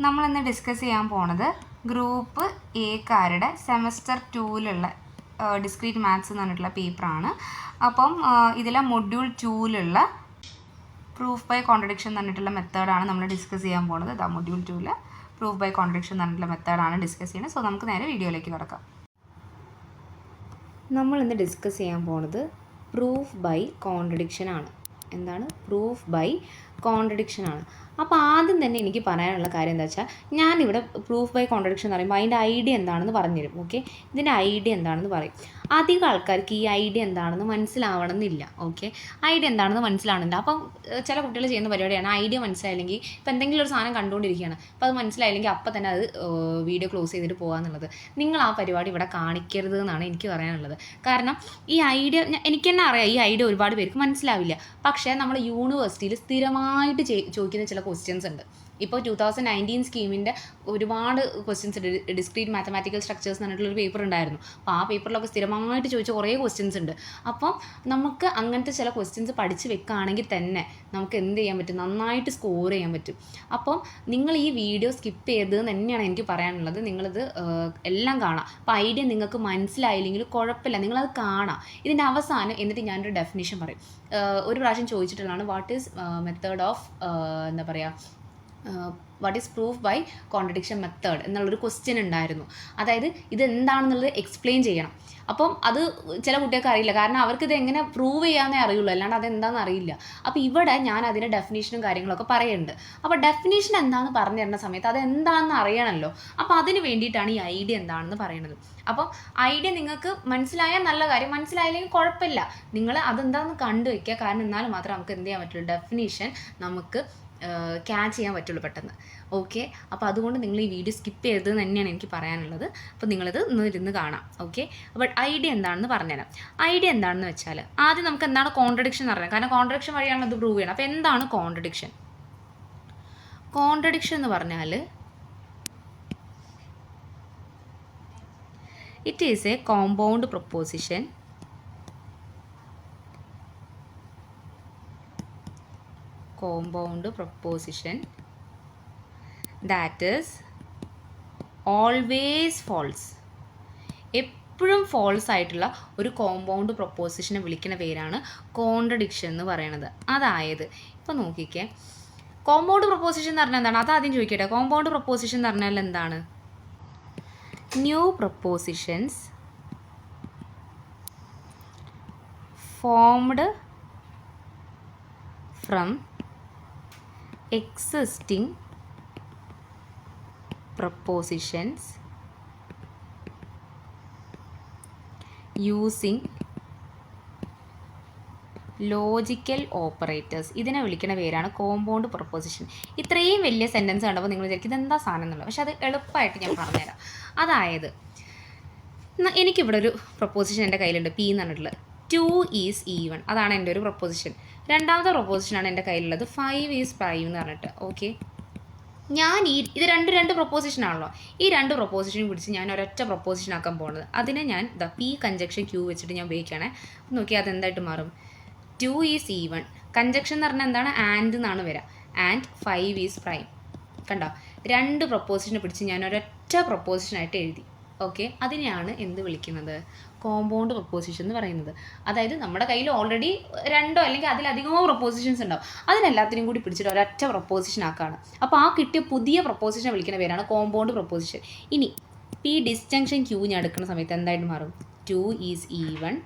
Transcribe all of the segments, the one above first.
നമ്മളിന്ന് ഡിസ്കസ് ചെയ്യാൻ പോണത് ഗ്രൂപ്പ് എക്കാരുടെ സെമസ്റ്റർ 2ലുള്ള ഡിസ്ക്രീറ്റ് മാത്സ് എന്ന് പറഞ്ഞിട്ടുള്ള പേപ്പറാണ്. അപ്പം ഇതിലെ മൊഡ്യൂൾ 2ലുള്ള പ്രൂഫ് ബൈ കോൺട്രഡിക്ഷൻ എന്ന് പറഞ്ഞിട്ടുള്ള മെത്തേഡാണ് നമ്മൾ ഡിസ്കസ് ചെയ്യാൻ പോണത്. ഇതാ മൊഡ്യൂൾ 2ൽ പ്രൂഫ് ബൈ കോൺട്രഡിക്ഷൻ എന്ന് പറഞ്ഞിട്ടുള്ള മെത്തേഡാണ് ഡിസ്കസ് ചെയ്യുന്നത്. സോ നമുക്ക് നേരെ വീഡിയോയിലേക്ക് കിടക്കാം. നമ്മളിന്ന് ഡിസ്കസ് ചെയ്യാൻ പോണത് പ്രൂഫ് ബൈ കോൺട്രഡിക്ഷൻ ആണ്. എന്താണ്? പ്രൂഫ് ബൈ കോൺട്രഡിക്ഷൻ ആണ്. അപ്പോൾ ആദ്യം തന്നെ എനിക്ക് പറയാനുള്ള കാര്യം എന്താ വെച്ചാൽ, ഞാനിവിടെ പ്രൂഫ് ബൈ കോൺട്രഡിക്ഷൻ എന്ന് പറയുമ്പോൾ അതിൻ്റെ ഐഡിയ എന്താണെന്ന് പറഞ്ഞുതരും. ഓക്കെ, ഇതിൻ്റെ ഐഡിയ എന്താണെന്ന് പറയും. അധികം ആൾക്കാർക്ക് ഈ ഐഡിയ എന്താണെന്ന് മനസ്സിലാവണമെന്നില്ല. ഓക്കെ, ഐഡിയ എന്താണെന്ന് മനസ്സിലാവണമെന്നില്ല. അപ്പം ചില കുട്ടികൾ ചെയ്യുന്ന പരിപാടിയാണ്, ഐഡിയ മനസ്സിലായില്ലെങ്കിൽ ഇപ്പം എന്തെങ്കിലും ഒരു സാധനം കണ്ടുകൊണ്ടിരിക്കുകയാണ്, അപ്പോൾ അത് മനസ്സിലായില്ലെങ്കിൽ അപ്പം തന്നെ അത് വീഡിയോ ക്ലോസ് ചെയ്തിട്ട് പോകാമെന്നുള്ളത്. നിങ്ങൾ ആ പരിപാടി ഇവിടെ കാണിക്കരുത് എന്നാണ് എനിക്ക് പറയാനുള്ളത്. കാരണം ഈ ഐഡിയ എനിക്ക് തന്നെ അറിയാം, ഈ ഐഡിയ ഒരുപാട് പേർക്ക് മനസ്സിലാവില്ല. പക്ഷേ നമ്മൾ യൂണിവേഴ്സിറ്റിയിൽ സ്ഥിരമായിട്ട് ചോദിക്കുന്ന ചില ക്വസ്റ്റ്യൻസ് ഉണ്ട്. ഇപ്പോൾ 2019 സ്കീമിൻ്റെ ഒരുപാട് ക്വസ്റ്റ്യൻസ് ഉണ്ട്. ഡിസ്ക്രീറ്റ് മാത്തമാറ്റിക്കൽ സ്ട്രക്ചേഴ്സ് എന്ന് പറഞ്ഞിട്ടുള്ളൊരു പേപ്പർ ഉണ്ടായിരുന്നു. അപ്പോൾ ആ പേപ്പറിലൊക്കെ സ്ഥിരമായിട്ട് ചോദിച്ച കുറേ ക്വസ്റ്റ്യൻസ് ഉണ്ട്. അപ്പം നമുക്ക് അങ്ങനത്തെ ചില ക്വസ്റ്റ്യൻസ് പഠിച്ച് വെക്കുകയാണെങ്കിൽ തന്നെ നമുക്ക് എന്ത് ചെയ്യാൻ പറ്റും, നന്നായിട്ട് സ്കോർ ചെയ്യാൻ പറ്റും. അപ്പം നിങ്ങൾ ഈ വീഡിയോ സ്കിപ്പ് ചെയ്തതെന്ന് തന്നെയാണ് എനിക്ക് പറയാനുള്ളത്. നിങ്ങളിത് എല്ലാം കാണാം. അപ്പോൾ ഐഡിയ നിങ്ങൾക്ക് മനസ്സിലായില്ലെങ്കിൽ കുഴപ്പമില്ല, നിങ്ങളത് കാണാം. ഇതിൻ്റെ അവസാനം എന്നിട്ട് ഞാനൊരു ഡെഫിനിഷൻ പറയും. ഒരു പ്രാവശ്യം ചോദിച്ചിട്ടുള്ളതാണ്, വാട്ട് ഈസ് മെത്തേഡ് ഓഫ് എന്താ പറയുക, what is proof by contradiction method എന്നുള്ളൊരു ക്വസ്റ്റ്യൻ ഉണ്ടായിരുന്നു. അതായത് ഇതെന്താണെന്നുള്ളത് എക്സ്പ്ലെയിൻ ചെയ്യണം. അപ്പം അത് ചില കുട്ടികൾക്ക് അറിയില്ല, കാരണം അവർക്കിത് എങ്ങനെ പ്രൂവ് ചെയ്യാമെന്നേ അറിയുള്ളൂ, അല്ലാണ്ട് അതെന്താണെന്ന് അറിയില്ല. അപ്പോൾ ഇവിടെ ഞാൻ അതിൻ്റെ ഡെഫിനേഷനും കാര്യങ്ങളൊക്കെ പറയുന്നുണ്ട്. അപ്പോൾ ഡെഫിനേഷൻ എന്താണെന്ന് പറഞ്ഞു തരുന്ന സമയത്ത് അതെന്താണെന്ന് അറിയണമല്ലോ. അപ്പോൾ അതിന് വേണ്ടിയിട്ടാണ് ഈ ഐഡിയ എന്താണെന്ന് പറയുന്നത്. അപ്പം ഐഡിയ നിങ്ങൾക്ക് മനസ്സിലായാൽ നല്ല കാര്യം, മനസ്സിലായില്ലെങ്കിൽ കുഴപ്പമില്ല, നിങ്ങൾ അതെന്താണെന്ന് കണ്ടുവയ്ക്കുക. കാരണം എന്നാലും മാത്രമേ നമുക്ക് എന്ത് ചെയ്യാൻ പറ്റുള്ളൂ, ഡെഫിനേഷൻ നമുക്ക് ക്യാച്ച് ചെയ്യാൻ പറ്റുള്ളൂ പെട്ടെന്ന്. ഓക്കെ, അപ്പോൾ അതുകൊണ്ട് നിങ്ങൾ ഈ വീഡിയോ സ്കിപ്പ് ചെയ്തത് തന്നെയാണ് എനിക്ക് പറയാനുള്ളത്. അപ്പോൾ നിങ്ങളിത് ഇരുന്ന് കാണാം. ഓക്കെ, അപ്പോൾ ഐഡിയ എന്താണെന്ന് പറഞ്ഞുതരാം. ഐഡിയ എന്താണെന്ന് വെച്ചാൽ, ആദ്യം നമുക്ക് എന്താണ് കോൺട്രഡിക്ഷൻ എന്ന് പറഞ്ഞാൽ, കാരണം കോൺട്രഡിക്ഷൻ വഴിയാണ് ഇത് പ്രൂവ് ചെയ്യണം. അപ്പോൾ എന്താണ് കോൺട്രഡിക്ഷൻ? കോൺട്രഡിക്ഷൻ എന്ന് പറഞ്ഞാൽ it is a compound proposition that is always false. എപ്പോഴും ഫോൾസ് ആയിട്ടുള്ള ഒരു കോമ്പൗണ്ട് പ്രൊപ്പോസിഷനെ വിളിക്കുന്ന പേരാണ് കോൺട്രഡിക്ഷൻ എന്ന് പറയുന്നത്. അതായത് ഇപ്പോൾ നോക്കിക്കേ, കോമ്പൗണ്ട് പ്രൊപ്പോസിഷൻ എന്ന് പറഞ്ഞാൽ എന്താണ്, അതാദ്യം ചോദിക്കട്ടെ. കോമ്പൗണ്ട് പ്രൊപ്പോസിഷൻ എന്ന് പറഞ്ഞാൽ എന്താണ്? New propositions formed from existing propositions using logical operators. ഇതിനെ വിളിക്കുന്ന പേരാണ് കോമ്പൗണ്ട് പ്രൊപ്പോസിഷൻ. ഇത്രയും വലിയ സെൻറ്റൻസ് കണ്ടപ്പോൾ നിങ്ങൾ വിചാരിക്കും ഇതെന്താ സാധനം എന്നുള്ളത്. പക്ഷെ അത് എളുപ്പമായിട്ട് ഞാൻ പറഞ്ഞുതരാം. അതായത് എനിക്കിവിടെ ഒരു പ്രൊപ്പോസിഷൻ എൻ്റെ കയ്യിലുണ്ട്, പി എന്ന് പറഞ്ഞിട്ടുള്ളത്. 2 ഈസ് ഈവൺ, അതാണ് എൻ്റെ ഒരു പ്രൊപ്പോസിഷൻ. രണ്ടാമത്തെ പ്രൊപ്പോസിഷനാണ് എൻ്റെ കയ്യിലുള്ളത്, 5 ഈസ് പ്രൈം എന്ന് പറഞ്ഞിട്ട്. ഓക്കെ, ഞാൻ ഇത് രണ്ട് പ്രൊപ്പോസിഷനാണല്ലോ. ഈ രണ്ട് പ്രൊപ്പോസിഷനും പിടിച്ച് ഞാൻ ഒരൊറ്റ പ്രൊപ്പോസിഷൻ ആക്കാൻ പോകുന്നത്. അതിനെ ഞാൻ പി കഞ്ചക്ഷൻ ക്യൂ വെച്ചിട്ട് ഞാൻ ഉപയോഗിക്കുകയാണേ. നോക്കി അതെന്തായിട്ട് മാറും? 2 ഈസ് ഈവൺ, കഞ്ചക്ഷൻ എന്ന് പറഞ്ഞാൽ എന്താണ്, ആൻഡ് എന്നാണ് വരിക. And 5 is prime. കണ്ടോ, രണ്ട് പ്രൊപ്പോസിഷനെ പിടിച്ച് ഞാൻ ഒരൊറ്റ പ്രൊപ്പോസിഷനായിട്ട് എഴുതി. ഓക്കെ, അതിനെയാണ് എന്ത് വിളിക്കുന്നത്? കോമ്പൗണ്ട് പ്രൊപ്പോസിഷൻ എന്ന് പറയുന്നത്. അതായത് നമ്മുടെ കയ്യിൽ ഓൾറെഡി രണ്ടോ അല്ലെങ്കിൽ അതിലധികമോ പ്രൊപ്പോസിഷൻസ് ഉണ്ടാവും, അതിനെല്ലാത്തിനും കൂടി പിടിച്ചിട്ട് ഒരൊറ്റ പ്രൊപ്പോസിഷൻ ആക്കാണ്. അപ്പോൾ ആ കിട്ടിയ പുതിയ പ്രൊപ്പോസിഷനെ വിളിക്കുന്ന പേരാണ് കോമ്പൗണ്ട് പ്രൊപ്പോസിഷൻ. ഇനി പി ഡിസ്ജങ്ഷൻ ക്യൂ ഞാൻ എടുക്കുന്ന സമയത്ത് എന്തായിട്ട് മാറും? 2 is even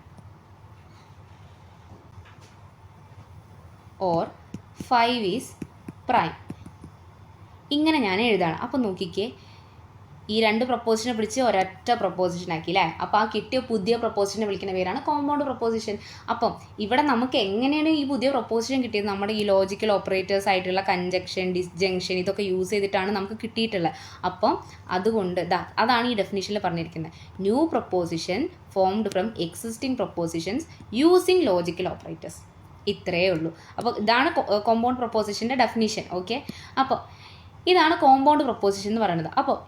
or 5 is prime. ഇങ്ങനെ ഞാൻ എഴുതാണ്. അപ്പോൾ നോക്കിക്കേ, ഈ രണ്ട് പ്രൊപ്പോസിഷനെ പിടിച്ച് ഒരൊറ്റ പ്രൊപ്പോസിഷൻ ആക്കി അല്ലേ. അപ്പോൾ ആ കിട്ടിയ പുതിയ പ്രൊപ്പോസിഷനെ വിളിക്കുന്ന പേരാണ് കോമ്പൗണ്ട് പ്രൊപ്പോസിഷൻ. അപ്പം ഇവിടെ നമുക്ക് എങ്ങനെയാണ് ഈ പുതിയ പ്രൊപ്പോസിഷൻ കിട്ടിയത്? നമ്മുടെ ഈ ലോജിക്കൽ ഓപ്പറേറ്റേഴ്സ് ആയിട്ടുള്ള കഞ്ചക്ഷൻ, ഡിസ്ജങ്ഷൻ, ഇതൊക്കെ യൂസ് ചെയ്തിട്ടാണ് നമുക്ക് കിട്ടിയിട്ടുള്ളത്. അപ്പം അതുകൊണ്ട് അതാണ് ഈ ഡെഫിനിഷനിൽ പറഞ്ഞിരിക്കുന്നത്. New proposition formed from existing propositions using logical operators. ഇത്രയേ ഉള്ളൂ. അപ്പോൾ ഇതാണ് കോമ്പൗണ്ട് പ്രൊപ്പോസിഷൻ്റെ ഡെഫിനിഷൻ. ഓക്കെ, അപ്പോൾ ഇതാണ് കോമ്പൗണ്ട് പ്രൊപ്പോസിഷൻ എന്ന് പറയുന്നത്. അപ്പോൾ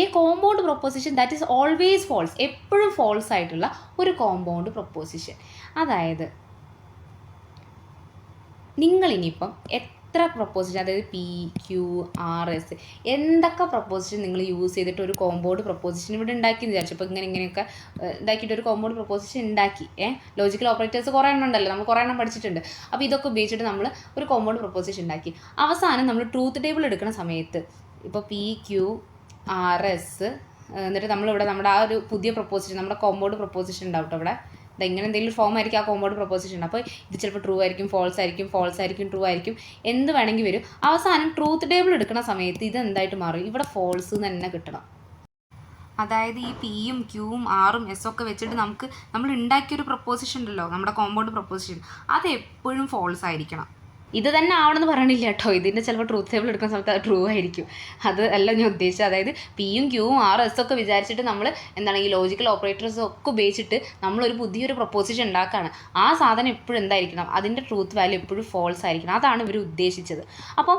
a compound proposition that is always false, എപ്പോഴും ഫോൾസ് ആയിട്ടുള്ള ഒരു കോമ്പൗണ്ട് പ്രൊപ്പോസിഷൻ. അതായത് നിങ്ങളിനിയിപ്പം എത്ര പ്രൊപ്പോസിഷൻ, അതായത് പി ക്യു ആർ എസ്, എന്തൊക്കെ പ്രൊപ്പോസിഷൻ നിങ്ങൾ യൂസ് ചെയ്തിട്ട് ഒരു കോമ്പൗണ്ട് പ്രൊപ്പോസിഷൻ ഇവിടെ ഉണ്ടാക്കി എന്ന് വിചാരിച്ചു. അപ്പോൾ ഇങ്ങനെയൊക്കെ ഇതാക്കിയിട്ട് ഒരു കോമ്പൗണ്ട് പ്രൊപ്പോസിഷൻ ഉണ്ടാക്കി. ലോജിക്കൽ ഓപ്പറേറ്റേഴ്സ് കുറേ എണ്ണം ഉണ്ടല്ലോ, നമ്മൾ കുറേ എണ്ണം പഠിച്ചിട്ടുണ്ട്. അപ്പോൾ ഇതൊക്കെ ഉപയോഗിച്ചിട്ട് നമ്മൾ ഒരു കോമ്പൗണ്ട് പ്രൊപ്പോസിഷൻ ഉണ്ടാക്കി. അവസാനം നമ്മൾ ട്രൂത്ത് ടേബിൾ എടുക്കുന്ന സമയത്ത് ഇപ്പോൾ പി ക്യു ആർ എസ്, എന്നിട്ട് നമ്മളിവിടെ നമ്മുടെ ആ ഒരു പുതിയ പ്രൊപ്പോസിഷൻ, നമ്മുടെ കോമ്പൗണ്ട് പ്രൊപ്പോസിഷൻ ഉണ്ടാവും കേട്ടോ. ഇവിടെ ഇങ്ങനെ എന്തെങ്കിലും ഫോം ആയിരിക്കും ആ കോമ്പൗണ്ട് പ്രൊപ്പോസിഷൻ. അപ്പോൾ ഇത് ചിലപ്പോൾ ട്രൂ ആയിരിക്കും, ഫോൾസ് ആയിരിക്കും, ഫോൾസ് ആയിരിക്കും, ട്രൂ ആയിരിക്കും, എന്ത് വേണമെങ്കിൽ വരും. അവസാനം ട്രൂത്ത് ടേബിൾ എടുക്കുന്ന സമയത്ത് ഇത് എന്തായിട്ട് മാറും? ഇവിടെ ഫോൾസ് തന്നെ കിട്ടണം. അതായത് ഈ പിയും ക്യൂവും ആറും എസ് ഒക്കെ വെച്ചിട്ട് നമ്മൾ ഉണ്ടാക്കിയൊരു പ്രൊപ്പോസിഷൻ ഉണ്ടല്ലോ, നമ്മുടെ കോമ്പൗണ്ട് പ്രൊപ്പോസിഷൻ, അത് എപ്പോഴും ഫോൾസ് ആയിരിക്കണം. ഇത് തന്നെ ആവണമെന്ന് പറയണില്ല കേട്ടോ. ഇതിൻ്റെ ചിലപ്പോൾ ട്രൂത്ത് ടേബിൾ എടുക്കുന്ന സമയത്ത് അത് ട്രൂ ആയിരിക്കും. അത് അല്ല ഞാൻ ഉദ്ദേശിച്ചത്. അതായത് പിയും ക്യൂവും ആറും എസ് ഒക്കെ വിചാരിച്ചിട്ട് നമ്മൾ എന്താണ് ഈ ലോജിക്കൽ ഓപ്പറേറ്റേഴ്സ് ഒക്കെ ഉപയോഗിച്ചിട്ട് നമ്മളൊരു പുതിയൊരു പ്രൊപ്പോസിഷൻ ഉണ്ടാക്കുകയാണ്. ആ സാധനം എപ്പോഴും എന്തായിരിക്കണം? അതിൻ്റെ ട്രൂത്ത് വാല്യൂ എപ്പോഴും ഫോൾസ് ആയിരിക്കണം. അതാണ് ഇവർ ഉദ്ദേശിച്ചത്. അപ്പോൾ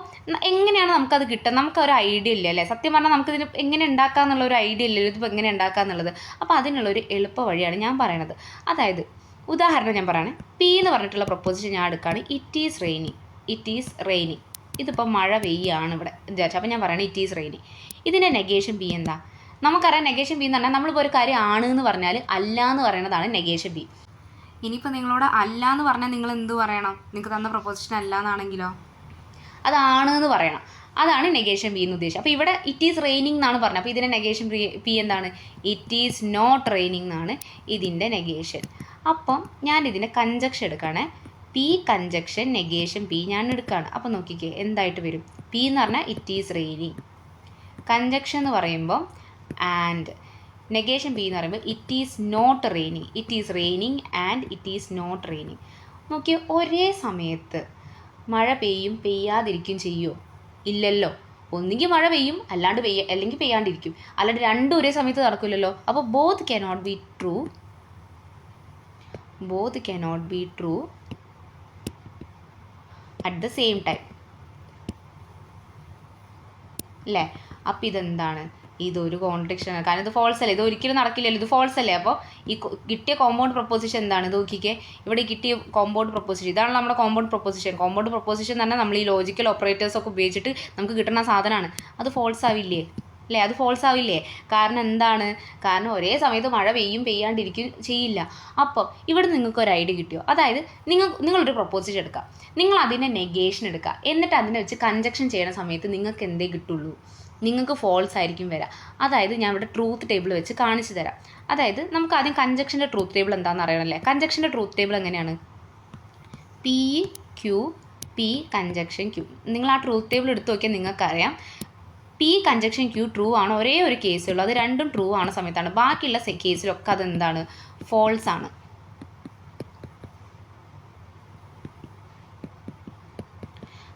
എങ്ങനെയാണ് നമുക്കത് കിട്ടുക? നമുക്കൊരു ഐഡിയ ഇല്ല അല്ലേ? സത്യം പറഞ്ഞാൽ നമുക്കിതിന് എങ്ങനെ ഉണ്ടാക്കുക എന്നുള്ള ഒരു ഐഡിയ ഇല്ല, ഇതിപ്പോൾ എങ്ങനെ ഉണ്ടാക്കുക എന്നുള്ളത്. അപ്പോൾ അതിനുള്ളൊരു എളുപ്പ വഴിയാണ് ഞാൻ പറയണത്. അതായത് ഉദാഹരണം ഞാൻ പറയണേ, പി എന്ന് പറഞ്ഞിട്ടുള്ള പ്രൊപ്പോസിഷൻ ഞാൻ എടുക്കുകയാണ്. It is raining. ഇതിപ്പോൾ മഴ പെയ്യാണ് ഇവിടെ വിചാരിച്ചു. അപ്പോൾ ഞാൻ പറയണേ ഇറ്റ് ഈസ് റെയിനിങ്. ഇതിൻ്റെ നെഗേഷൻ ബി എന്താ? നമുക്കറിയാം നെഗേഷൻ ബി എന്ന് പറഞ്ഞാൽ നമ്മളിപ്പോൾ ഒരു കാര്യം ആണ് എന്ന് പറഞ്ഞാൽ അല്ല എന്ന് പറയുന്നതാണ് നെഗേഷൻ ബി. ഇനിയിപ്പോൾ നിങ്ങളോട് അല്ല എന്ന് പറഞ്ഞാൽ നിങ്ങൾ എന്ത് പറയണം? നിങ്ങൾക്ക് തന്ന പ്രൊപ്പോസിഷൻ അല്ല എന്നാണെങ്കിലോ അതാണ് എന്ന് പറയണം. അതാണ് നെഗേഷൻ ബി എന്ന് ഉദ്ദേശിച്ചത്. അപ്പോൾ ഇവിടെ ഇറ്റ് ഈസ് റെയിനിങ് എന്നാണ് പറഞ്ഞത്. അപ്പോൾ ഇതിൻ്റെ നെഗേഷൻ പി എന്താണ്? ഇറ്റ് ഈസ് നോട്ട് റെയിനിങ് എന്നാണ് ഇതിൻ്റെ നെഗേഷൻ. അപ്പം ഞാനിതിൻ്റെ കഞ്ചക്ഷൻ എടുക്കുകയാണേ. പി കഞ്ചക്ഷൻ നെഗേഷൻ പി ഞാൻ എടുക്കുകയാണ്. അപ്പോൾ നോക്കിക്കേ എന്തായിട്ട് വരും? പി എന്ന് പറഞ്ഞാൽ ഇറ്റ് ഈസ് റെയിനിങ്, കഞ്ചക്ഷൻ എന്ന് പറയുമ്പോൾ ആൻഡ്, നെഗേഷൻ പി എന്ന് പറയുമ്പോൾ it is not raining. It is raining and it is not raining. നോക്കിയേ, ഒരേ സമയത്ത് മഴ പെയ്യും പെയ്യാതിരിക്കും ചെയ്യുമോ? ഇല്ലല്ലോ. ഒന്നുകിൽ മഴ പെയ്യും, അല്ലെങ്കിൽ പെയ്യാണ്ടിരിക്കും. അല്ലാണ്ട് രണ്ടും ഒരേ സമയത്ത് നടക്കില്ലല്ലോ. അപ്പോൾ both cannot be true at the same time അല്ലേ? അപ്പോൾ ഇതെന്താണ്? ഇതൊരു കോൺട്രഡിക്ഷനാണ്. കാരണം ഇത് ഫോൾസ് അല്ലേ, ഇത് ഒരിക്കലും നടക്കില്ലല്ലോ, ഇത് ഫോൾസ് അല്ലേ. അപ്പോൾ ഈ കിട്ടിയ കോമ്പൗണ്ട് പ്രൊപ്പോസിഷൻ എന്താണ്? ഇത് നോക്കിക്കേ, ഇവിടെ കിട്ടിയ കോമ്പൗണ്ട് പ്രൊപ്പോസിഷൻ ഇതാണ് നമ്മുടെ കോമ്പൗണ്ട് പ്രൊപ്പോസിഷൻ. കോമ്പൗണ്ട് പ്രൊപ്പോസിഷൻ തന്നെ നമ്മൾ ഈ ലോജിക്കൽ ഓപ്പറേറ്റേഴ്സ് ഒക്കെ ഉപയോഗിച്ചിട്ട് നമുക്ക് കിട്ടുന്ന സാധനമാണ്. അത് ഫോൾസ് ആവില്ലേ അല്ലേ? അത് ഫോൾസ് ആവില്ലേ? കാരണം എന്താണ്? കാരണം ഒരേ സമയത്ത് മഴ പെയ്യും പെയ്യാണ്ടിരിക്കും ചെയ്യില്ല. അപ്പോൾ ഇവിടെ നിങ്ങൾക്ക് ഒരു ഐഡിയ കിട്ടിയോ? അതായത് നിങ്ങളൊരു പ്രൊപ്പോസിഷൻ എടുക്കുക, നിങ്ങൾ അതിൻ്റെ നെഗേഷൻ എടുക്കുക, എന്നിട്ട് അതിനെ വെച്ച് കഞ്ചക്ഷൻ ചെയ്യുന്ന സമയത്ത് നിങ്ങൾക്ക് എന്തേ കിട്ടുള്ളൂ? നിങ്ങൾക്ക് ഫോൾസ് ആയിരിക്കും വരാം. അതായത് ഞാൻ ഇവിടെ ട്രൂത്ത് ടേബിൾ വെച്ച് കാണിച്ചു തരാം. അതായത് നമുക്ക് ആദ്യം കഞ്ചക്ഷൻ്റെ ട്രൂത്ത് ടേബിൾ എന്താണെന്ന് അറിയണമല്ലേ? കഞ്ചക്ഷൻ്റെ ട്രൂത്ത് ടേബിൾ എങ്ങനെയാണ്? P Q, P conjunction Q. നിങ്ങൾ ആ ട്രൂത്ത് ടേബിൾ എടുത്ത് നോക്കിയാൽ നിങ്ങൾക്കറിയാം പി കഞ്ചക്ഷൻ ക്യൂ ട്രൂ ആണ്. ഒരേ ഒരു കേസേ ഉള്ളൂ, അത് രണ്ടും ട്രൂ ആണ് സമയത്താണ്. ബാക്കിയുള്ള കേസിലൊക്കെ അതെന്താണ്? ഫോൾസ് ആണ്.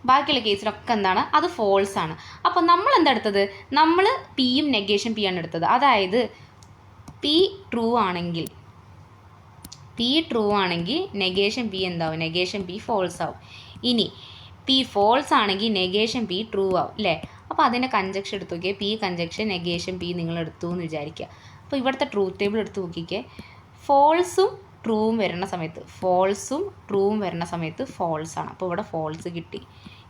ബാക്കിയുള്ള കേസിലൊക്കെ എന്താണ്? അത് ഫോൾസ് ആണ്. അപ്പോൾ നമ്മൾ എന്താ എടുത്തത്? നമ്മൾ പിയും നെഗേഷൻ പി ആണ് എടുത്തത്. അതായത് പി ട്രൂ ആണെങ്കിൽ നെഗേഷൻ പി എന്താവും? നെഗേഷൻ പി ഫോൾസ് ആവും. ഇനി പി ഫോൾസ് ആണെങ്കിൽ നെഗേഷൻ പി ട്രൂ ആവും അല്ലേ? അപ്പോൾ അതിൻ്റെ കഞ്ചക്ഷൻ എടുത്ത് നോക്കിയാൽ പി കഞ്ചക്ഷൻ നെഗേഷൻ പി നിങ്ങൾ എടുത്തു എന്ന് വിചാരിക്കുക. അപ്പോൾ ഇവിടുത്തെ ട്രൂത്ത് ടേബിൾ എടുത്ത് നോക്കിക്കേ, ഫോൾസും ട്രൂവും വരുന്ന സമയത്ത് ഫോൾസ് ആണ്. അപ്പോൾ ഇവിടെ ഫോൾസ് കിട്ടി.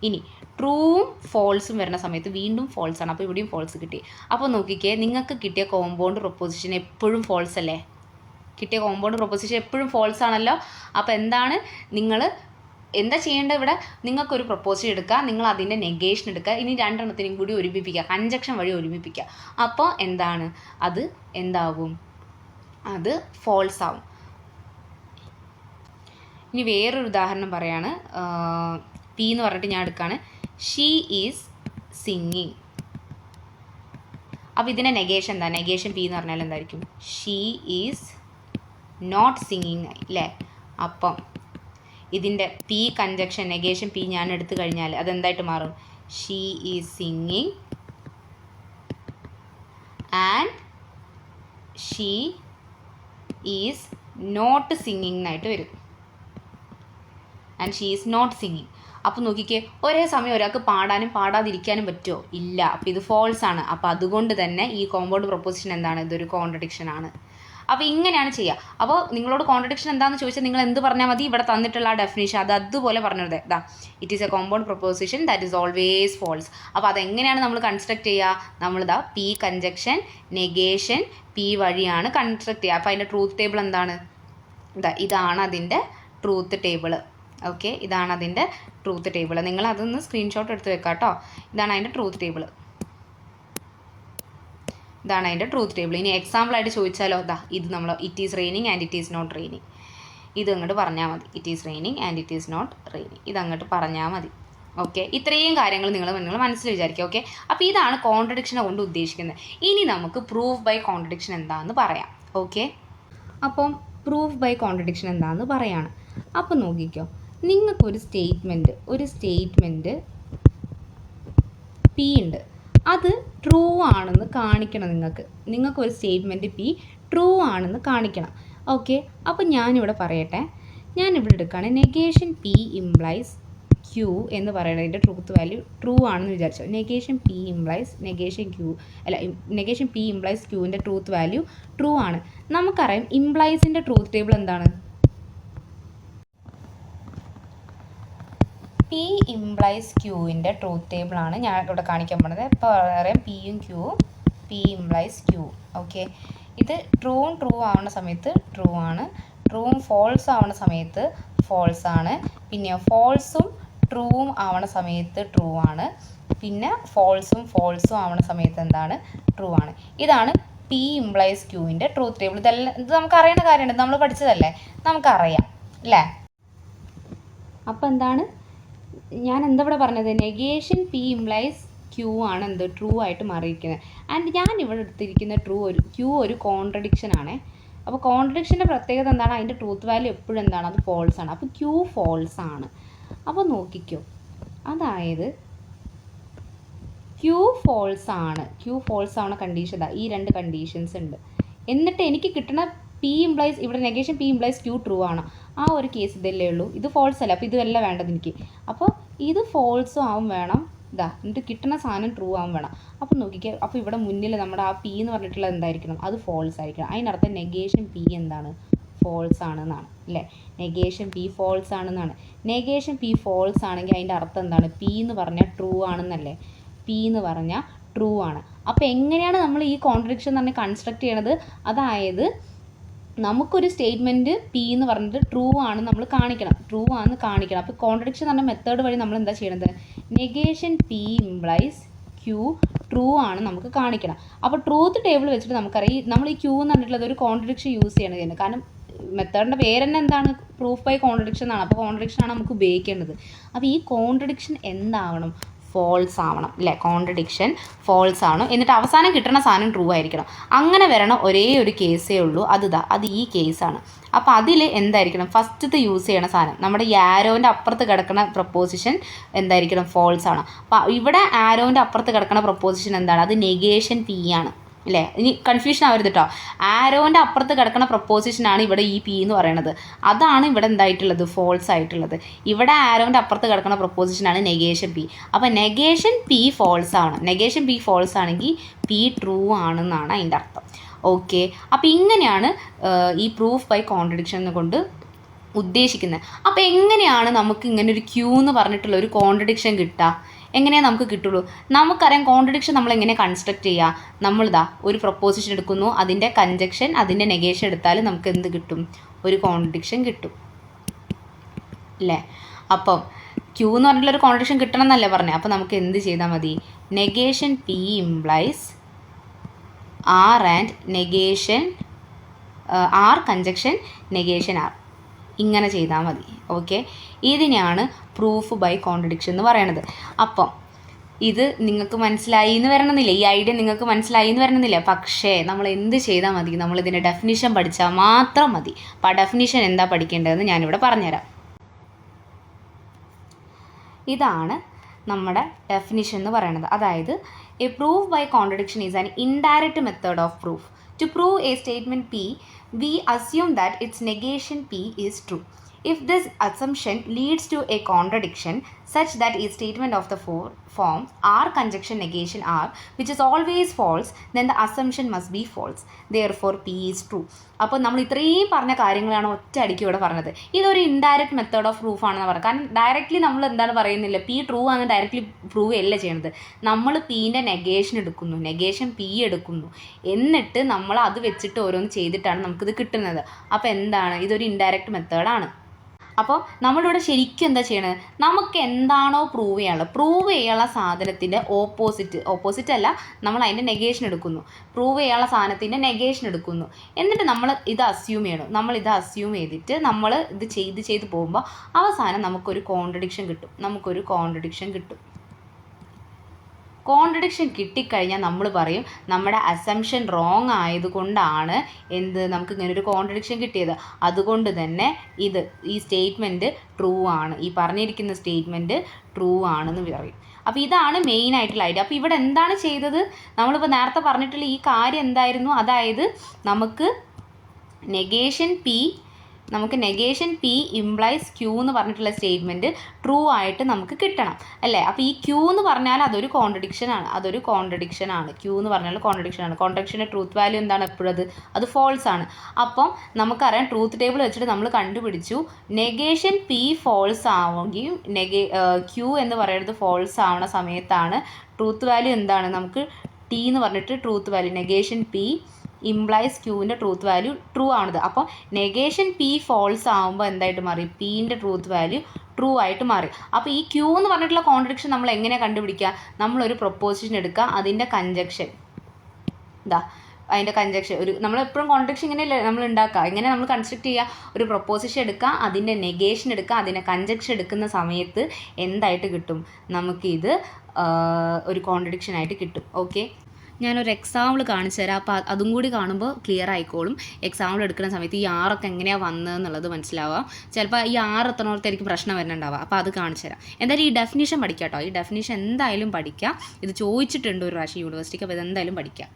ഇനി ട്രൂവും ഫോൾസും വരുന്ന സമയത്ത് വീണ്ടും ഫോൾസ് ആണ്. അപ്പോൾ ഇവിടെയും ഫോൾസ് കിട്ടി. അപ്പോൾ നോക്കിക്കേ, നിങ്ങൾക്ക് കിട്ടിയ കോമ്പൗണ്ട് പ്രൊപ്പോസിഷൻ എപ്പോഴും ഫോൾസ് അല്ലേ? എപ്പോഴും ഫോൾസ് ആണല്ലോ. അപ്പോൾ എന്താണ് നിങ്ങൾ എന്താ ചെയ്യേണ്ടത്? ഇവിടെ നിങ്ങൾക്കൊരു പ്രൊപ്പോസൽ എടുക്കുക, നിങ്ങൾ അതിൻ്റെ നെഗേഷൻ എടുക്കുക, ഇനി രണ്ടെണ്ണത്തിനും കൂടി ഒരുമിപ്പിക്കുക, കഞ്ചക്ഷൻ വഴി ഒരുമിപ്പിക്കുക. അപ്പോൾ എന്താണ്? അത് എന്താവും? അത് ഫോൾസ് ആവും. ഇനി വേറൊരു ഉദാഹരണം പറയാണ്. പി എന്ന് പറഞ്ഞിട്ട് ഞാൻ എടുക്കുകയാണ്. She is singing. അപ്പോൾ ഇതിൻ്റെ നെഗേഷൻ എന്താ? നെഗേഷൻ പി എന്ന് പറഞ്ഞാൽ എന്തായിരിക്കും? ഷീ ഈസ് നോട്ട് സിംഗിങ് ആയി അല്ലേ? അപ്പം ഇതിൻ്റെ പി കഞ്ചക്ഷൻ നെഗേഷൻ പി ഞാൻ എടുത്തു കഴിഞ്ഞാൽ അതെന്തായിട്ട് മാറും? She is singing and she is not singing എന്നായിട്ട് വരും. And she is not singing. അപ്പോൾ നോക്കിക്കേ, ഒരേ സമയം ഒരാൾക്ക് പാടാനും പാടാതിരിക്കാനും പറ്റുമോ? ഇല്ല. അപ്പോൾ ഇത് ഫോൾസ് ആണ്. അപ്പോൾ അതുകൊണ്ട് തന്നെ ഈ കോമ്പൗണ്ട് പ്രൊപ്പോസിഷൻ എന്താണ്? ഇതൊരു കോൺട്രഡിക്ഷൻ ആണ്. അപ്പോൾ ഇങ്ങനെയാണ് ചെയ്യുക. അപ്പോൾ നിങ്ങളോട് കോൺട്രഡിക്ഷൻ എന്താണെന്ന് ചോദിച്ചാൽ നിങ്ങൾ എന്ത് പറഞ്ഞാൽ മതി, ഇവിടെ തന്നിട്ടുള്ള ആ ഡെഫിനിഷൻ അത് അതുപോലെ പറഞ്ഞത് ഇതാ, it is a compound proposition that is always false. അപ്പോൾ അതെങ്ങനെയാണ് നമ്മൾ കൺസ്ട്രക്ട് ചെയ്യുക, നമ്മളിതാ പി കൺജക്ഷൻ നെഗേഷൻ പി വഴിയാണ് കൺസ്ട്രക്ട് ചെയ്യുക. അപ്പോൾ അതിൻ്റെ ട്രൂത്ത് ടേബിൾ എന്താണ്, ഇതാണ് അതിൻ്റെ ട്രൂത്ത് ടേബിൾ. ഓക്കെ, ഇതാണ് അതിൻ്റെ ട്രൂത്ത് ടേബിൾ. നിങ്ങൾ അതൊന്ന് സ്ക്രീൻഷോട്ട് എടുത്ത് വെക്കാം കേട്ടോ. ഇതാണ് അതിൻ്റെ ട്രൂത്ത് ടേബിൾ. ഇതാണ് അതിൻ്റെ ട്രൂത്ത് ടേബിൾ. ഇനി എക്സാമ്പിളായിട്ട് ചോദിച്ചാലോ, ഇത് നമ്മൾ it is raining and it is not raining. ഇത് അങ്ങോട്ട് പറഞ്ഞാൽ മതി. It is raining and it is not raining, ഇതങ്ങോട്ട് പറഞ്ഞാൽ മതി. ഓക്കെ, ഇത്രയും കാര്യങ്ങൾ നിങ്ങൾ മനസ്സിൽ വിചാരിക്കുക. ഓക്കെ, അപ്പോൾ ഇതാണ് കോൺട്രഡിക്ഷനെ കൊണ്ട് ഉദ്ദേശിക്കുന്നത്. ഇനി നമുക്ക് പ്രൂഫ് ബൈ കോൺട്രഡിക്ഷൻ എന്താണെന്ന് പറയാം. ഓക്കെ, അപ്പം പ്രൂഫ് ബൈ കോൺട്രഡിക്ഷൻ എന്താണെന്ന് പറയാണ്. അപ്പോൾ നോക്കിക്കോ, നിങ്ങൾക്കൊരു സ്റ്റേറ്റ്മെൻറ്റ് പി ഉണ്ട്, അത് ട്രൂ ആണെന്ന് കാണിക്കണം. നിങ്ങൾക്കൊരു സ്റ്റേറ്റ്മെൻറ്റ് പി ട്രൂ ആണെന്ന് കാണിക്കണം. ഓക്കെ, അപ്പോൾ ഞാനിവിടെ പറയട്ടെ, ഞാനിവിടെ എടുക്കുകയാണ് നെഗേഷൻ പി ഇംപ്ലൈസ് ക്യൂ എന്ന് പറയുന്നത് അതിൻ്റെ ട്രൂത്ത് വാല്യൂ ട്രൂ ആണെന്ന് വിചാരിച്ചോ. നെഗേഷൻ പി ഇംപ്ലൈസ് ക്യൂവിൻ്റെ ട്രൂത്ത് വാല്യൂ ട്രൂ ആണ്. നമുക്കറിയാം ഇംപ്ലൈസിൻ്റെ ട്രൂത്ത് ടേബിൾ എന്താണ്, പി ഇംപ്ലൈസ് ക്യൂവിൻ്റെ ട്രൂത്ത് ടേബിളാണ് ഞാൻ ഇവിടെ കാണിക്കാൻ പോകുന്നത്. ഇപ്പോൾ പറയാം പിയും ക്യൂവും, പി ഇംപ്ലൈസ് ക്യൂ. ഓക്കെ, ഇത് ട്രൂ ആവുന്ന സമയത്ത് ട്രൂ ആണ്, ട്രൂവും ഫോൾസ് ആവുന്ന സമയത്ത് ഫോൾസ് ആണ്, പിന്നെ ഫോൾസും ട്രൂവും ആവണ സമയത്ത് ട്രൂ ആണ്, പിന്നെ ഫോൾസും ആവണ സമയത്ത് എന്താണ്, ട്രൂ ആണ്. ഇതാണ് പി ഇംപ്ലൈസ് ക്യൂവിൻ്റെ ട്രൂത്ത് ടേബിൾ. ഇത് നമുക്കറിയുന്ന കാര്യമാണ്, നമ്മൾ പഠിച്ചതല്ലേ, നമുക്കറിയാം അല്ലേ. അപ്പോൾ എന്താണ് ഞാൻ ഇവിടെ പറഞ്ഞത്, നെഗേഷൻ പി ഇംപ്ലൈസ് ക്യൂ ആണ് ട്രൂ ആയിട്ട് മാറിയിരിക്കുന്നത്. ആൻഡ് ഞാൻ ഇവിടെ എടുത്തിരിക്കുന്ന ക്യൂ ഒരു കോൺട്രഡിക്ഷൻ ആണ്. അപ്പോൾ കോൺട്രഡിക്ഷൻ്റെ പ്രത്യേകത എന്താണ്, അതിൻ്റെ ട്രൂത്ത് വാല്യൂ എപ്പോഴും എന്താണ്, അത് ഫോൾസ് ആണ്. അപ്പോൾ ക്യൂ ഫോൾസ് ആണ്. അപ്പോൾ നോക്കിക്കോ, അതായത് ക്യൂ ഫോൾസ് ആവണ കണ്ടീഷൻ ഈ രണ്ട് കണ്ടീഷൻസ് ഉണ്ട്. എന്നിട്ട് എനിക്ക് കിട്ടുന്ന പി ഇംപ്ലൈസ്, ഇവിടെ negation P implies Q true ആണ്. ആ ഒരു കേസ് ഇതല്ലേ ഉള്ളൂ, ഇത് ഫോൾസ് അല്ല. അപ്പോൾ ഇതല്ല വേണ്ടത് എനിക്ക്. അപ്പോൾ ഇത് ഫോൾസും ആവും വേണം, എന്നിട്ട് കിട്ടുന്ന സാധനം ട്രൂ ആവും വേണം. അപ്പോൾ നോക്കിക്കുക, അപ്പോൾ ഇവിടെ മുന്നിൽ നമ്മുടെ ആ പി എന്ന് പറഞ്ഞിട്ടുള്ളത് എന്തായിരിക്കണം, അത് ഫോൾസ് ആയിരിക്കണം. അതിനർത്ഥം നെഗേഷൻ പി എന്താണ്, ഫോൾസ് ആണെന്നാണ് അല്ലേ. നെഗേഷൻ പി ഫോൾസ് ആണെന്നാണ്. നെഗേഷൻ പി ഫോൾസ് ആണെങ്കിൽ അതിൻ്റെ അർത്ഥം എന്താണ്, പി എന്ന് പറഞ്ഞാൽ ട്രൂ ആണെന്നല്ലേ. പി എന്ന് പറഞ്ഞാൽ ട്രൂ ആണ്. അപ്പോൾ എങ്ങനെയാണ് നമ്മൾ ഈ കോൺട്രഡിക്ഷൻ തന്നെ കൺസ്ട്രക്ട് ചെയ്യണത്, അതായത് നമുക്കൊരു സ്റ്റേറ്റ്മെൻറ്റ് പി എന്ന് പറഞ്ഞിട്ട് ട്രൂ ആണ് നമ്മൾ കാണിക്കണം. അപ്പോൾ കോൺട്രഡിക്ഷൻ എന്ന് പറഞ്ഞ മെത്തേഡ് വഴി നമ്മൾ എന്താ ചെയ്യണത്, negation P implies Q true ആണ് നമുക്ക് കാണിക്കണം. അപ്പോൾ ട്രൂത്ത് ടേബിൾ വെച്ചിട്ട് നമുക്കറിയാം നമ്മൾ ഈ ക്യൂ എന്ന് പറഞ്ഞിട്ടുള്ളത് ഒരു കോൺട്രഡിക്ഷൻ യൂസ് ചെയ്യണത്. കാരണം മെത്തേഡിൻ്റെ പേര് തന്നെ എന്താണ്, പ്രൂഫ് ബൈ കോൺട്രഡിക്ഷൻ എന്നാണ്. അപ്പോൾ കോൺട്രഡിക്ഷൻ ആണ് നമുക്ക് ഉപയോഗിക്കേണ്ടത്. അപ്പോൾ ഈ കോൺട്രഡിക്ഷൻ എന്താവണം, ഫോൾസ് ആവണം അല്ലേ. കോൺട്രഡിക്ഷൻ ഫോൾസ് ആണ്, എന്നിട്ട് അവസാനം കിട്ടുന്ന സാധനം ട്രൂ ആയിരിക്കണം. അങ്ങനെ വരണ ഒരേ ഒരു കേസേ ഉള്ളൂ, അത് ഈ കേസാണ്. അപ്പോൾ അതിൽ എന്തായിരിക്കണം, ഫസ്റ്റത്തെ യൂസ് ചെയ്യണ സാധനം നമ്മുടെ ഈ ആരോൻ്റെ അപ്പുറത്ത് കിടക്കുന്ന പ്രപ്പോസിഷൻ എന്തായിരിക്കണം, ഫോൾസ് ആണ്. അപ്പോൾ ഇവിടെ ആരോൻ്റെ അപ്പുറത്ത് കിടക്കുന്ന പ്രപ്പോസിഷൻ എന്താണ്, അത് നെഗേഷൻ പി ആണ് അല്ലേ. ഇനി കൺഫ്യൂഷൻ ആവരുത് കേട്ടോ, ആരോൻ്റെ അപ്പുറത്ത് കിടക്കുന്ന പ്രപ്പോസിഷനാണ് ഇവിടെ ഈ പി എന്ന് പറയുന്നത്. അതാണ് ഇവിടെ എന്തായിട്ടുള്ളത്, ഫോൾസ് ആയിട്ടുള്ളത്. ഇവിടെ ആരോൻ്റെ അപ്പുറത്ത് കിടക്കുന്ന പ്രപ്പോസിഷനാണ് നെഗേഷൻ പി. അപ്പോൾ നെഗേഷൻ പി ഫോൾസ് ആവണം. നെഗേഷൻ പി ഫോൾസ് ആണെങ്കിൽ പി ട്രൂ ആണെന്നാണ് അതിൻ്റെ അർത്ഥം. ഓക്കെ, അപ്പോൾ ഇങ്ങനെയാണ് ഈ പ്രൂഫ് ബൈ കോൺട്രഡിക്ഷൻ കൊണ്ട് ഉദ്ദേശിക്കുന്നത്. അപ്പോൾ എങ്ങനെയാണ് നമുക്ക് ഇങ്ങനെ ഒരു ക്യൂ എന്ന് പറഞ്ഞിട്ടുള്ള ഒരു കോൺട്രഡിക്ഷൻ കിട്ടുക, എങ്ങനെയാണ് നമുക്ക് കിട്ടുള്ളൂ. നമുക്കറിയാം കോൺട്രഡിക്ഷൻ നമ്മൾ എങ്ങനെ കൺസ്ട്രക്ട് ചെയ്യുക, നമ്മളിതാ ഒരു പ്രപ്പോസിഷൻ എടുക്കുന്നു, അതിൻ്റെ കൺജക്ഷൻ അതിൻ്റെ നെഗേഷൻ എടുത്താൽ നമുക്ക് എന്ത് കിട്ടും, ഒരു കോൺട്രഡിക്ഷൻ കിട്ടും അല്ലേ. അപ്പം ക്യൂ എന്ന് പറഞ്ഞിട്ടുള്ളൊരു കോൺട്രഡിക്ഷൻ കിട്ടണം എന്നല്ലേ പറഞ്ഞത്. അപ്പോൾ നമുക്ക് എന്ത് ചെയ്താൽ മതി, negation P implies R and negation R conjunction negation R, ഇങ്ങനെ ചെയ്താൽ മതി. ഓക്കെ, ഇതിനെയാണ് പ്രൂഫ് ബൈ കോൺട്രഡിക്ഷൻ എന്ന് പറയണത്. അപ്പം ഇത് നിങ്ങൾക്ക് മനസ്സിലായി എന്ന് വരണമെന്നില്ല, ഈ ഐഡിയ നിങ്ങൾക്ക് മനസ്സിലായി എന്ന് വരണമെന്നില്ല. പക്ഷേ നമ്മൾ എന്ത് ചെയ്താൽ മതി, നമ്മളിതിൻ്റെ ഡെഫിനിഷൻ പഠിച്ചാൽ മാത്രം മതി. അപ്പോൾ ആ ഡെഫിനിഷൻ എന്താ പഠിക്കേണ്ടതെന്ന് ഞാനിവിടെ പറഞ്ഞുതരാം. ഇതാണ് നമ്മുടെ ഡെഫിനിഷൻ എന്ന് പറയുന്നത്. അതായത് a proof by contradiction is an indirect method of proof. To prove a statement P, we assume that its negation P is true. If this assumption leads to a contradiction, such that is statement of the form R conjunction negation R, which is always false, then the assumption must be false. Therefore, P is true. അപ്പോൾ നമ്മൾ ഇത്രയും പറഞ്ഞ കാര്യങ്ങളാണ് ഒറ്റ അടിക്ക് ഇവിടെ പറഞ്ഞത്. ഇതൊരു ഇൻഡയറക്റ്റ് മെത്തേഡ് ഓഫ് പ്രൂഫ് ആണെന്ന് പറയാം. കാരണം ഡയറക്റ്റ്ലി നമ്മൾ എന്താണ് പറയുന്നില്ല, പി ട്രൂ ആണ് ഡയറക്റ്റ്ലി പ്രൂവ് അല്ല ചെയ്യുന്നത്. നമ്മൾ പീൻ്റെ നെഗേഷൻ എടുക്കുന്നു, നെഗേഷൻ പി എടുക്കുന്നു, എന്നിട്ട് നമ്മൾ അത് വെച്ചിട്ട് ഓരോന്ന് ചെയ്തിട്ടാണ് നമുക്കിത് കിട്ടുന്നത്. അപ്പോൾ എന്താണ്, ഇതൊരു ഇൻഡയറക്റ്റ് മെത്തേഡാണ്. അപ്പോൾ നമ്മളിവിടെ ശരിക്കും എന്താ ചെയ്യണത്, നമുക്ക് എന്താണോ പ്രൂവ് ചെയ്യാനുള്ള സാധനത്തിൻ്റെ ഓപ്പോസിറ്റ് അല്ല, നമ്മൾ അതിൻ്റെ നെഗേഷൻ എടുക്കുന്നു. പ്രൂവ് ചെയ്യാനുള്ള സാധനത്തിൻ്റെ നെഗേഷൻ എടുക്കുന്നു, എന്നിട്ട് നമ്മൾ ഇത് അസ്യൂം ചെയ്യണം. നമ്മളിത് അസ്യൂം ചെയ്തിട്ട് നമ്മൾ ഇത് ചെയ്ത് പോകുമ്പോൾ അവസാനം നമുക്കൊരു കോൺട്രഡിക്ഷൻ കിട്ടും. കോൺട്രഡിക്ഷൻ കിട്ടിക്കഴിഞ്ഞാൽ നമ്മൾ പറയും നമ്മുടെ അസംഷൻ റോങ് ആയതുകൊണ്ടാണ് നമുക്ക് ഇങ്ങനെ ഒരു കോൺട്രഡിക്ഷൻ കിട്ടിയത്. അതുകൊണ്ട് തന്നെ ഈ സ്റ്റേറ്റ്മെൻറ്റ് ട്രൂ ആണ്, ഈ പറഞ്ഞിരിക്കുന്ന സ്റ്റേറ്റ്മെൻറ്റ് ട്രൂ ആണെന്ന് പറയും. അപ്പോൾ ഇതാണ് മെയിൻ ആയിട്ടുള്ള ഐഡിയ. അപ്പോൾ ഇവിടെ എന്താണ് ചെയ്തത്, നമ്മളിപ്പോൾ നേരത്തെ പറഞ്ഞിട്ടുള്ള ഈ കാര്യം എന്തായിരുന്നു, അതായത് നമുക്ക് നെഗേഷൻ പി ഇംപ്ലൈസ് ക്യൂ എന്ന് പറഞ്ഞിട്ടുള്ള സ്റ്റേറ്റ്മെൻറ്റ് ട്രൂ ആയിട്ട് നമുക്ക് കിട്ടണം അല്ലേ. അപ്പോൾ ഈ ക്യൂ എന്ന് പറഞ്ഞാൽ അതൊരു കോൺട്രഡിക്ഷൻ ആണ്. ക്യൂ എന്ന് പറഞ്ഞാൽ കോൺട്രഡിക്ഷൻ്റെ ട്രൂത്ത് വാല്യൂ എന്താണ്, എപ്പോഴത് അത് ഫോൾസ് ആണ്. അപ്പം നമുക്കറിയാം ട്രൂത്ത് ടേബിൾ വെച്ചിട്ട് നമ്മൾ കണ്ടുപിടിച്ചു നെഗേഷൻ പി ഫോൾസ് ആവുകയും ക്യൂ എന്ന് പറയുന്നത് ഫോൾസ് ആവണ സമയത്താണ് ട്രൂത്ത് വാല്യൂ എന്താണ്, നമുക്ക് ടി എന്ന് പറഞ്ഞിട്ട് truth value negation P implies ക്യൂവിൻ്റെ ട്രൂത്ത് വാല്യൂ ട്രൂ ആണത്. അപ്പോൾ നെഗേഷൻ പി ഫോൾസ് ആകുമ്പോൾ എന്തായിട്ട് മാറി, പീൻ്റെ ട്രൂത്ത് വാല്യൂ ട്രൂ ആയിട്ട് മാറി. അപ്പോൾ ഈ ക്യൂ എന്ന് പറഞ്ഞിട്ടുള്ള കോൺട്രഡിക്ഷൻ നമ്മൾ എങ്ങനെയാണ് കണ്ടുപിടിക്കുക, നമ്മളൊരു പ്രൊപ്പോസിഷൻ എടുക്കുക, അതിൻ്റെ കഞ്ചക്ഷൻ നമ്മളെപ്പോഴും കോൺട്രഡിക്ഷൻ ഇങ്ങനെയല്ലേ നമ്മൾ ഉണ്ടാക്കുക, ഇങ്ങനെ നമ്മൾ കൺസ്ട്രക്ട് ചെയ്യുക, ഒരു പ്രൊപ്പോസിഷൻ എടുക്കുക, അതിൻ്റെ നെഗേഷൻ എടുക്കുക, അതിൻ്റെ കഞ്ചക്ഷൻ എടുക്കുന്ന സമയത്ത് എന്തായിട്ട് കിട്ടും, നമുക്കിത് ഒരു കോൺട്രഡിക്ഷൻ ആയിട്ട് കിട്ടും. ഓക്കെ, ഞാനൊരു എക്സാമ്പിൾ കാണിച്ചു തരാം. അപ്പോൾ അതും കൂടി കാണുമ്പോൾ ക്ലിയർ ആയിക്കോളും. എക്സാമ്പിൾ എടുക്കുന്ന സമയത്ത് ഈ ആറൊക്കെ എങ്ങനെയാണ് വന്നതെന്നുള്ളത് മനസ്സിലാവാം. ചിലപ്പോൾ ഈ ആറ് എത്തണോടത്തായിരിക്കും പ്രശ്നം വരുന്നുണ്ടാവുക. അപ്പോൾ അത് കാണിച്ചു തരാം. എന്തായാലും ഈ ഡെഫിനിഷൻ പഠിക്കാം കേട്ടോ. ഈ ഡെഫിനിഷൻ എന്തായാലും പഠിക്കാം. ഇത് ചോദിച്ചിട്ടുണ്ട് ഒരു പ്രാവശ്യം യൂണിവേഴ്സിറ്റിക്ക്. അപ്പോൾ ഇതെന്തായാലും പഠിക്കാം.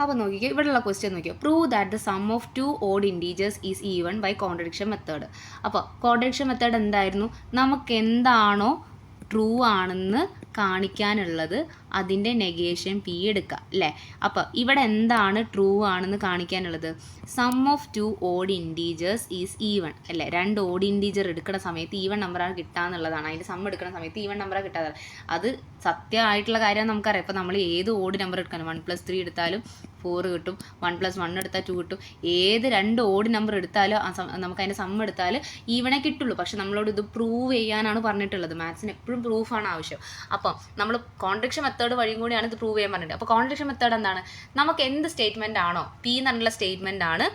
അപ്പോൾ നോക്കിക്കോ, ഇവിടെയുള്ള ക്വസ്റ്റ്യൻ നോക്കിയോ, prove that the sum of 2 odd integers is even by contradiction method. അപ്പോൾ കോൺട്രഡിക്ഷൻ മെത്തേഡ് എന്തായിരുന്നു, നമുക്ക് എന്താണോ ട്രൂ ആണെന്ന് കാണിക്കാനുള്ളത് അതിൻ്റെ നെഗേഷൻ പി എടുക്കുക അല്ലേ. അപ്പോൾ ഇവിടെ എന്താണ് ട്രൂ ആണെന്ന് കാണിക്കാനുള്ളത്, sum of 2 odd integers is even അല്ലേ. 2 odd integer എടുക്കുന്ന സമയത്ത് ഈവൺ നമ്പറാണ് കിട്ടാന്നുള്ളതാണ്. അതിൻ്റെ സം എടുക്കുന്ന സമയത്ത് ഈവൺ നമ്പറാണ് കിട്ടാതെ, അത് സത്യമായിട്ടുള്ള കാര്യം നമുക്കറിയാം. ഇപ്പോൾ നമ്മൾ ഏത് ഓഡ് നമ്പർ എടുക്കാനും 1+3 എടുത്താലും 4 കിട്ടും, 1+1 എടുത്താൽ 2 കിട്ടും. ഏത് 2 ഓഡ് നമ്പർ എടുത്താലും നമുക്ക് അതിൻ്റെ സം എടുത്താൽ ഈവണേ കിട്ടുള്ളൂ. പക്ഷെ നമ്മളോട് ഇത് പ്രൂവ് ചെയ്യാനാണ് പറഞ്ഞിട്ടുള്ളത്. മാത്സിന് എപ്പോഴും പ്രൂഫാണ് ആവശ്യം. അപ്പം നമ്മൾ കോൺട്രഡിക്ഷൻ മെത്തേഡ് വഴിയും കൂടിയാണ് ഇത് പ്രൂവ് ചെയ്യാൻ പറഞ്ഞിട്ട്. അപ്പോൾ കോൺട്രഡിക്ഷൻ മെത്തേഡ് എന്താണ്, നമുക്ക് എന്ത് സ്റ്റേറ്റ്മെൻ്റ് ആണോ പി എന്നുള്ള സ്റ്റേറ്റ്മെൻ്റ് ആണ്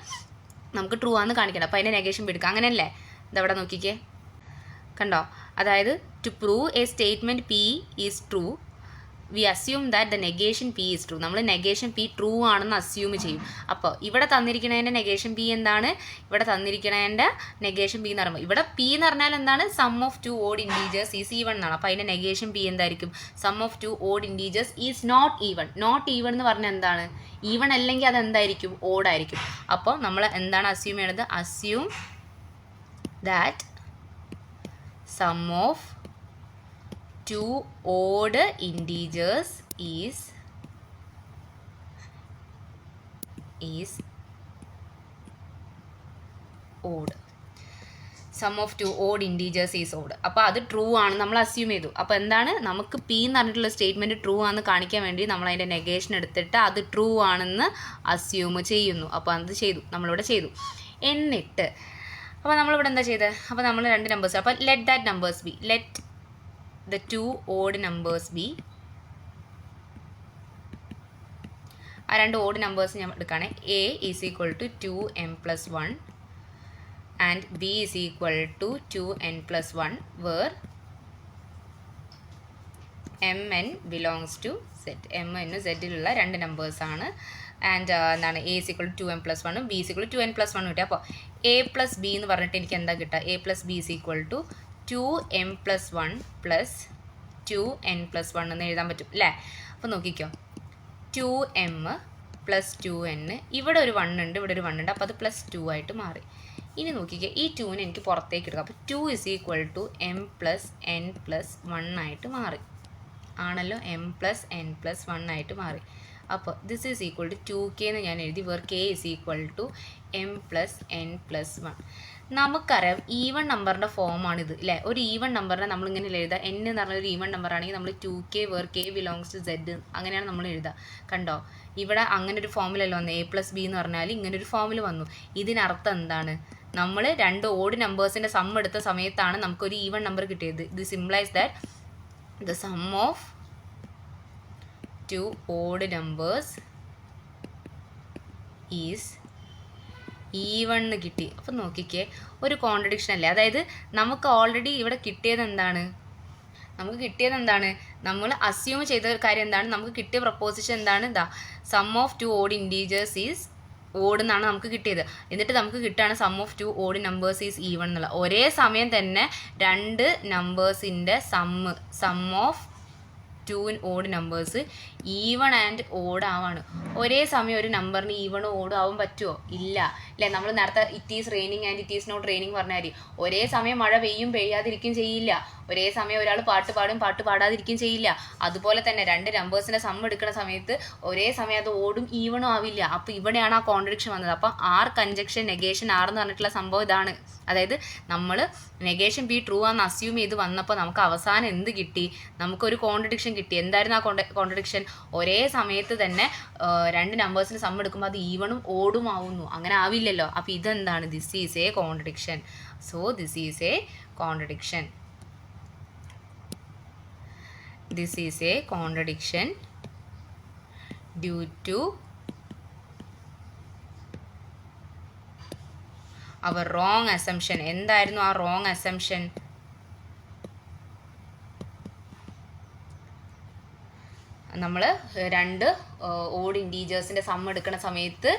നമുക്ക് ട്രൂ ആണെന്ന് കാണിക്കണം. അപ്പോൾ അതിൻ്റെ നെഗേഷൻ എടുക്കുക, അങ്ങനെയല്ലേ. ഇതവിടെ നോക്കിക്കേ, കണ്ടോ. അതായത് to prove a statement P is true we assume that the negation P is true. നമ്മൾ നെഗേഷൻ പി ട്രൂ ആണെന്ന് അസ്യൂം ചെയ്യും. അപ്പോൾ ഇവിടെ തന്നിരിക്കുന്നതിൻ്റെ നെഗേഷൻ പി എന്താണ്, ഇവിടെ തന്നിരിക്കുന്നതിൻ്റെ നെഗേഷൻ പി എന്ന് പറയുമ്പോൾ ഇവിടെ പി എന്ന് പറഞ്ഞാൽ എന്താണ്, sum of 2 odd integers is even എന്നാണ്. അപ്പോൾ അതിൻ്റെ നെഗേഷൻ പി എന്തായിരിക്കും, sum of 2 odd integers is not even. Not even എന്ന് പറഞ്ഞാൽ എന്താണ്, ഈവൺ അല്ലെങ്കിൽ അത് എന്തായിരിക്കും, ഓഡ് ആയിരിക്കും. അപ്പോൾ നമ്മൾ എന്താണ് അസ്യൂം ചെയ്യണത്, assume that sum of 2 odd integers is odd. Sum of 2 odd integers is odd. അപ്പോൾ അത് ട്രൂ ആണ് നമ്മൾ അസ്യൂം ചെയ്തു. അപ്പോൾ എന്താണ്, നമുക്ക് പി എന്ന് പറഞ്ഞിട്ടുള്ള സ്റ്റേറ്റ്മെൻറ്റ് ട്രൂ ആണെന്ന് കാണിക്കാൻ വേണ്ടി നമ്മൾ അതിൻ്റെ നെഗേഷൻ എടുത്തിട്ട് അത് ട്രൂ ആണെന്ന് അസ്യൂം ചെയ്യുന്നു. അപ്പോൾ അത് ചെയ്തു, നമ്മളിവിടെ ചെയ്തു. എന്നിട്ട് അപ്പോൾ നമ്മളിവിടെ എന്താ ചെയ്തത്, അപ്പോൾ നമ്മൾ 2 നമ്പേഴ്സ്, അപ്പോൾ let that numbers B, let the 2 odd numbers be, ആ 2 odd numbers ഞാൻ എടുക്കുകയാണ്. a is equal to 2m+1 and b is equal to 2n+1 where mn belongs to z. mn z-ലുള്ള 2 numbers ആണ്. ആൻഡ് എന്താണ്, a is equal to 2m+1 b is equal to 2n+1 കിട്ടുക. അപ്പോൾ a plus b എന്ന് പറഞ്ഞിട്ട് എനിക്ക് എന്താ കിട്ടുക, a plus b is equal to 2m+1 plus 2n+1 എന്ന് എഴുതാൻ പറ്റും അല്ലേ. അപ്പോൾ നോക്കിക്കോ, 2m plus 2n, ഇവിടെ ഒരു 1 ഉണ്ട്, ഇവിടെ ഒരു 1 ഉണ്ട്. അപ്പോൾ അത് +2 ആയിട്ട് മാറി. ഇനി നോക്കിക്കേ, ഈ 2നെ എനിക്ക് പുറത്തേക്ക് എടുക്കാം. അപ്പോൾ 2 = m+n+1 ആയിട്ട് മാറി ആണല്ലോ. m+n+1 ആയിട്ട് മാറി. അപ്പോൾ this is equal to 2k എന്ന് ഞാൻ എഴുതി. Where k = m+n+1. നമുക്കറിയാം ഈവൺ നമ്പറിൻ്റെ ഫോമാണിത് അല്ലേ. ഒരു ഈവൺ നമ്പറിനെ നമ്മളിങ്ങനെ എഴുതുക. n എന്ന് പറഞ്ഞ ഒരു ഈവൺ നമ്പർ ആണെങ്കിൽ നമ്മൾ 2k where k belongs to z അങ്ങനെയാണ് നമ്മൾ എഴുതുക. കണ്ടോ, ഇവിടെ അങ്ങനെ ഒരു ഫോമിലല്ലോ വന്നു. a+b എന്ന് പറഞ്ഞാൽ ഇങ്ങനെ ഒരു ഫോമിൽ വന്നു. ഇതിനർത്ഥം എന്താണ്? നമ്മൾ 2 ഓഡ് നമ്പേഴ്സിൻ്റെ സം എടുത്ത സമയത്താണ് നമുക്കൊരു ഈവൺ നമ്പർ കിട്ടിയത്. This implies that the sum of 2 odd numbers is even കിട്ടി. അപ്പം നോക്കിക്കേ, ഒരു കോൺട്രഡിക്ഷൻ അല്ലേ. അതായത് നമുക്ക് ഓൾറെഡി ഇവിടെ കിട്ടിയത് എന്താണ്? നമ്മൾ അസ്യൂം ചെയ്ത കാര്യം എന്താണ്? നമുക്ക് കിട്ടിയ പ്രപ്പോസിഷൻ എന്താണ്? Sum of 2 odd integers is odd എന്നാണ് നമുക്ക് കിട്ടിയത്. എന്നിട്ട് നമുക്ക് കിട്ടുകയാണ് sum of 2 odd numbers is even എന്നുള്ള. ഒരേ സമയം തന്നെ 2 നമ്പേഴ്സിൻ്റെ sum of 2 odd numbers even and odd ആവാണ്. ഒരേ സമയം ഒരു നമ്പറിന് ഈവണും ഓടും ആവാൻ പറ്റുമോ? ഇല്ല അല്ലേ. നമ്മൾ നേരത്തെ it is raining and it is not raining പറഞ്ഞാൽ ഒരേ സമയം മഴ പെയ്യാതിരിക്കും ചെയ്യില്ല. ഒരേ സമയം ഒരാൾ പാട്ട് പാടാതിരിക്കും ചെയ്യില്ല. അതുപോലെ തന്നെ 2 നമ്പേഴ്സിൻ്റെ സം എടുക്കുന്ന സമയത്ത് ഒരേ സമയം അത് ഓടും ഈവണും ആവില്ല. അപ്പോൾ ഇവിടെയാണ് ആ കോൺട്രഡിക്ഷൻ വന്നത്. അപ്പോൾ ആർ കൺജക്ഷൻ നെഗേഷൻ ആർ എന്ന് പറഞ്ഞിട്ടുള്ള സംഭവം ഇതാണ്. അതായത് നമ്മൾ നെഗേഷൻ ബി ട്രൂ ആണെന്ന് അസ്യൂം ചെയ്ത് വന്നപ്പോൾ നമുക്ക് അവസാനം എന്ത് കിട്ടി? നമുക്കൊരു കോൺട്രഡിക്ഷൻ കിട്ടി. എന്തായിരുന്നു ആ കോൺട്രഡിക്ഷൻ? ഒരേ സമയത്ത് തന്നെ 2 നമ്പേഴ്സിന് സം എടുക്കുമ്പോൾ അത് ഈവണും ഓടും ആവുന്നു. അങ്ങനെ ആവില്ലല്ലോ. അപ്പോൾ ഇതെന്താണ്? This is A contradiction. So this is A contradiction. This is a contradiction due to our wrong assumption. എന്തായിരുന്നു ആ wrong assumption? നമ്മൾ 2 ഓഡ് ഇൻറ്റീജേഴ്സിൻ്റെ സം എടുക്കുന്ന സമയത്ത്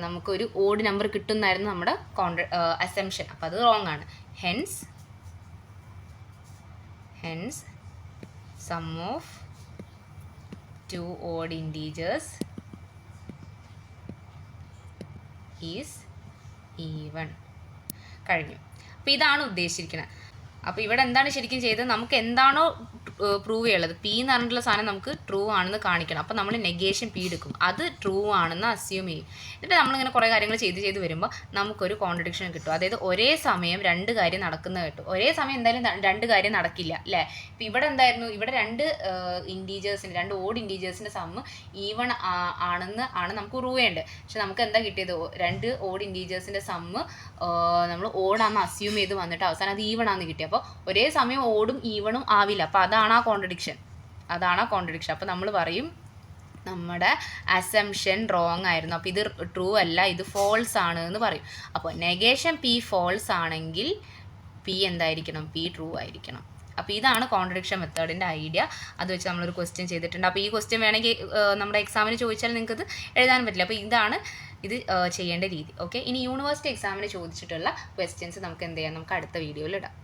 നമുക്കൊരു ഓഡ് നമ്പർ കിട്ടുന്നായിരുന്നു നമ്മുടെ അസംഷൻ. അപ്പോൾ അത് റോങ് ആണ്. Hence sum of 2 odd integers is even. കഴിഞ്ഞു. അപ്പോൾ ഇതാണ് ഉദ്ദേശിച്ചിരിക്കുന്നത്. അപ്പോൾ ഇവിടെ എന്താണ് ശരിക്കും ചെയ്തത്? നമുക്ക് എന്താണോ പ്രൂവ് ചെയ്യുള്ളത്, പി എന്ന് പറഞ്ഞിട്ടുള്ള സാധനം നമുക്ക് ട്രൂ ആണെന്ന് കാണിക്കണം. അപ്പോൾ നമ്മൾ നെഗേഷൻ പി എടുക്കും, അത് ട്രൂ ആണെന്ന് അസ്യൂം ചെയ്യും. എന്നിട്ട് നമ്മളിങ്ങനെ കുറേ കാര്യങ്ങൾ ചെയ്ത് വരുമ്പോൾ നമുക്കൊരു കോൺട്രഡിക്ഷൻ കിട്ടും. അതായത് ഒരേ സമയം 2 കാര്യം നടക്കുന്നത് കിട്ടും. ഒരേ സമയം എന്തായാലും 2 കാര്യം നടക്കില്ല അല്ലേ. ഇപ്പം ഇവിടെ എന്തായിരുന്നു? ഇവിടെ 2 ഓഡ് ഇൻറ്റീജേഴ്സിൻ്റെ സമ്മ് ഈവൺ ആണ് നമുക്ക് പ്രൂവ് ചെയ്യേണ്ടത്. പക്ഷെ നമുക്ക് എന്താ കിട്ടിയത്? 2 ഓഡ് ഇൻറ്റീജേഴ്സിൻ്റെ സമ്മ് നമ്മൾ ഓടാന്ന് അസ്യൂം ചെയ്ത് വന്നിട്ട് അവസാനം അത് ഈവൺ ആണെന്ന് കിട്ടി. അപ്പോൾ ഒരേ സമയം ഓടും ഈവണും ആവില്ല. അപ്പോൾ അതാണ് ആ കോൺട്രഡിക്ഷൻ. അപ്പോൾ നമ്മൾ പറയും നമ്മുടെ അസംഷൻ റോങ് ആയിരുന്നു. അപ്പോൾ ഇത് ട്രൂ അല്ല, ഇത് ഫോൾസ് ആണ് എന്ന് പറയും. അപ്പോൾ നെഗേഷൻ പി ഫോൾസ് ആണെങ്കിൽ പി എന്തായിരിക്കണം? പി ട്രൂ ആയിരിക്കണം. അപ്പോൾ ഇതാണ് കോൺട്രഡിക്ഷൻ മെത്തേഡിൻ്റെ ഐഡിയ. അത് വെച്ച് നമ്മളൊരു ക്വസ്റ്റ്യൻ ചെയ്തിട്ടുണ്ട്. അപ്പോൾ ഈ ക്വസ്റ്റ്യൻ വേണമെങ്കിൽ നമ്മുടെ എക്സാമിന് ചോദിച്ചാൽ നിങ്ങൾക്കത് എഴുതാൻ പറ്റില്ല. അപ്പോൾ ഇതാണ് ഇത് ചെയ്യേണ്ട രീതി. ഓക്കെ, ഇനി യൂണിവേഴ്സിറ്റി എക്സാമിന് ചോദിച്ചിട്ടുള്ള ക്വസ്റ്റ്യൻസ് നമുക്ക് എന്ത് ചെയ്യാം? നമുക്ക് അടുത്ത വീഡിയോയിൽ ഇടാം.